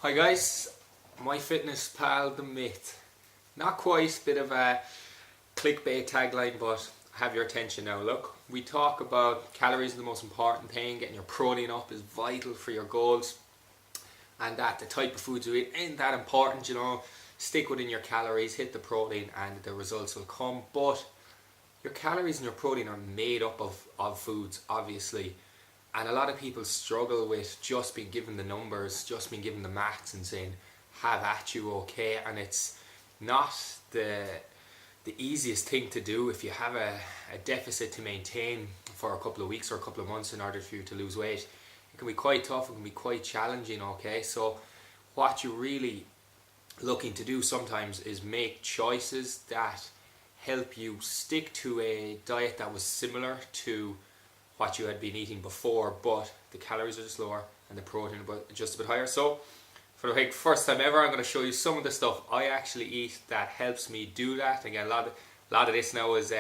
Hi guys, Myfitnesspal the myth. Not quite, bit of a clickbait tagline, but I have your attention now. Look, we talk about calories are the most important thing, getting your protein up is vital for your goals, and that the type of foods you eat ain't that important, Stick within your calories, hit the protein, and the results will come. But your calories and your protein are made up of foods, obviously. And a lot of people struggle with just being given the numbers, just being given the maths and saying, have at you, okay? And it's not the easiest thing to do if you have a deficit to maintain for a couple of weeks or a couple of months in order for you to lose weight. It can be quite tough, it can be quite challenging, okay? So what you're really looking to do sometimes is make choices that help you stick to a diet that was similar to what you had been eating before, but the calories are just lower and the protein just a bit higher. So for the first time ever, I'm going to show you some of the stuff I actually eat that helps me do that. Again, a lot of this now is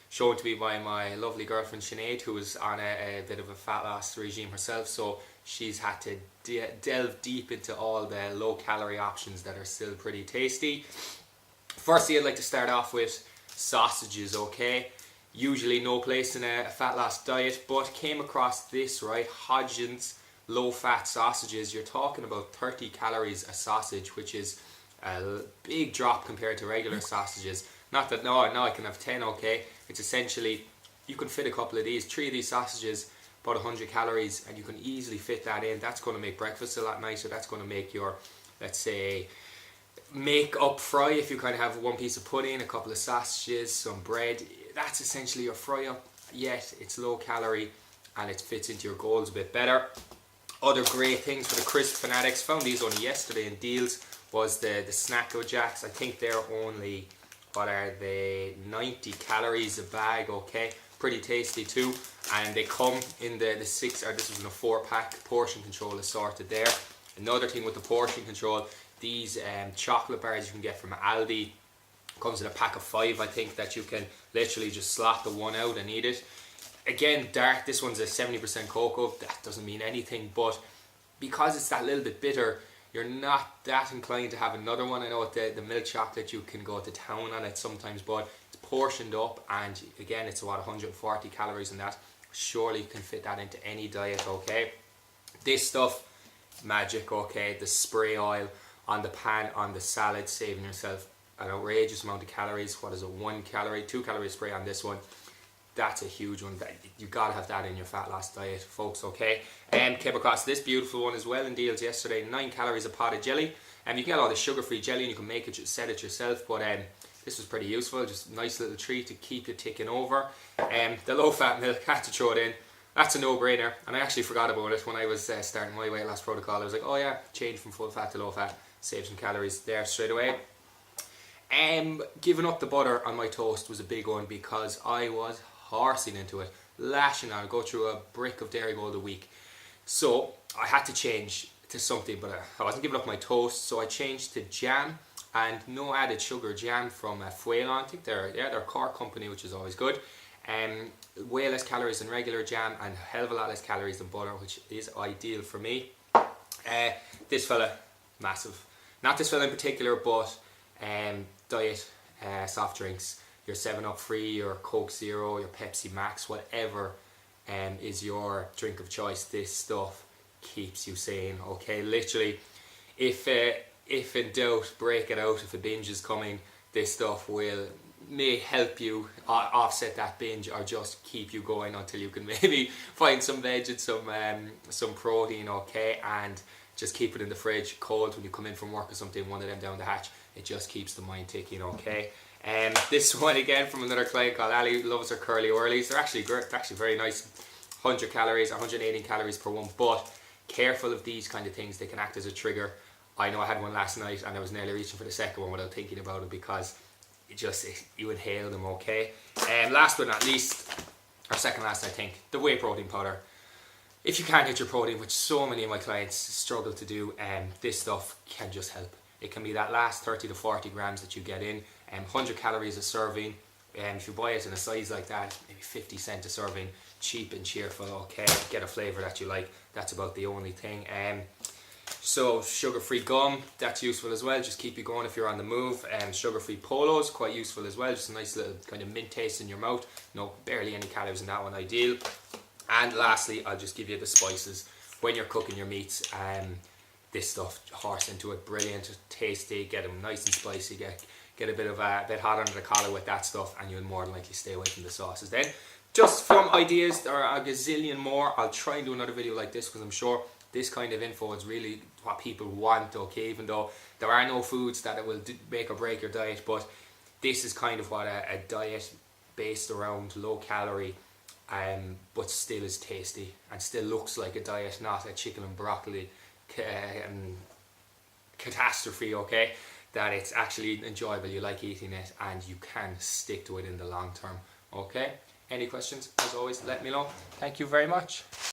shown to me by my lovely girlfriend Sinead, who is on a bit of a fat loss regime herself, so she's had to delve deep into all the low calorie options that are still pretty tasty. Firstly, I'd like to start off with sausages, okay? Usually no place in a fat loss diet, but came across this, right? Hodgins low fat sausages. You're talking about 30 calories a sausage, which is a big drop compared to regular sausages. Not that now I can have 10, okay? It's essentially, you can fit a couple of these, 3 of these sausages, about 100 calories, and you can easily fit that in. That's going to make breakfast a lot nicer. That's going to make your, let's say, make up fry. If you kind of have one piece of pudding, a couple of sausages, some bread, that's essentially your fry up, yet it's low calorie and it fits into your goals a bit better. Other great things for the crisp fanatics, found these only yesterday in deals, was the Snacko Jacks. I think they're only, what are they, 90 calories a bag, okay? Pretty tasty too, and they come in the 6, or this was in a 4-pack. Portion control is sorted there. Another thing with the portion control, these chocolate bars you can get from Aldi, comes in a pack of 5, I think, that you can literally just slot the one out and eat it. Again, dark, this one's a 70% cocoa. That doesn't mean anything, but because it's that little bit bitter, you're not that inclined to have another one. I know with the milk chocolate you can go to town on it sometimes, but it's portioned up, and again it's about 140 calories in that. Surely you can fit that into any diet, okay? This stuff, magic, okay? The spray oil on the pan, on the salad, saving yourself an outrageous amount of calories. What is it, 1 calorie, 2 calorie spray on this one? That's a huge one. You gotta have that in your fat loss diet, folks, okay? And came across this beautiful one as well in deals yesterday, 9 calories a pot of jelly. And you can get all the sugar-free jelly and you can make it, set it yourself, but this was pretty useful, just a nice little treat to keep you ticking over. The low-fat milk, had to throw it in. That's a no-brainer, and I actually forgot about it when I was starting my weight loss protocol. I was like, oh yeah, change from full fat to low fat, save some calories there straight away. Giving up the butter on my toast was a big one because I was horsing into it, lashing out. I go through a brick of Dairy Gold a week, so I had to change to something, but I wasn't giving up my toast, so I changed to jam and no added sugar jam from Fuelon. I think they're a car company, which is always good. Way less calories than regular jam and a hell of a lot less calories than butter, which is ideal for me. This fella, massive. Not this fella in particular, but diet, soft drinks, your 7-Up Free, your Coke Zero, your Pepsi Max, whatever is your drink of choice. This stuff keeps you sane, okay? Literally, if in doubt, break it out. If a binge is coming, this stuff may help you offset that binge or just keep you going until you can maybe find some veg and some protein, okay? And just keep it in the fridge cold when you come in from work or something, one of them down the hatch. It just keeps the mind ticking, okay? This one again from another client called Ali, loves her curly whirlies. They're actually great, they're actually very nice. 100 calories, 118 calories per one, but careful of these kind of things, they can act as a trigger. I know I had one last night and I was nearly reaching for the second one without thinking about it because you inhale them, okay? Last but not least, or second last I think, the whey protein powder. If you can't hit your protein, which so many of my clients struggle to do, this stuff can just help. It can be that last 30 to 40 grams that you get in, 100 calories a serving. If you buy it in a size like that, maybe 50 cents a serving, cheap and cheerful, okay? Get a flavour that you like, that's about the only thing. So sugar-free gum, that's useful as well, just keep you going if you're on the move. Sugar-free polos, quite useful as well, just a nice little kind of mint taste in your mouth. No, barely any calories in that one, ideal. And lastly, I'll just give you the spices when you're cooking your meats. This stuff, horse into it, brilliant, tasty, get them nice and spicy, get a bit hot under the collar with that stuff, and you'll more than likely stay away from the sauces then. Just from ideas, there are a gazillion more. I'll try and do another video like this, because I'm sure this kind of info is really what people want, okay, even though there are no foods that it will make or break your diet, but this is kind of what a diet based around low calorie, but still is tasty and still looks like a diet, not a chicken and broccoli catastrophe, okay, that it's actually enjoyable, you like eating it, and you can stick to it in the long term, okay. Any questions, as always, let me know. Thank you very much.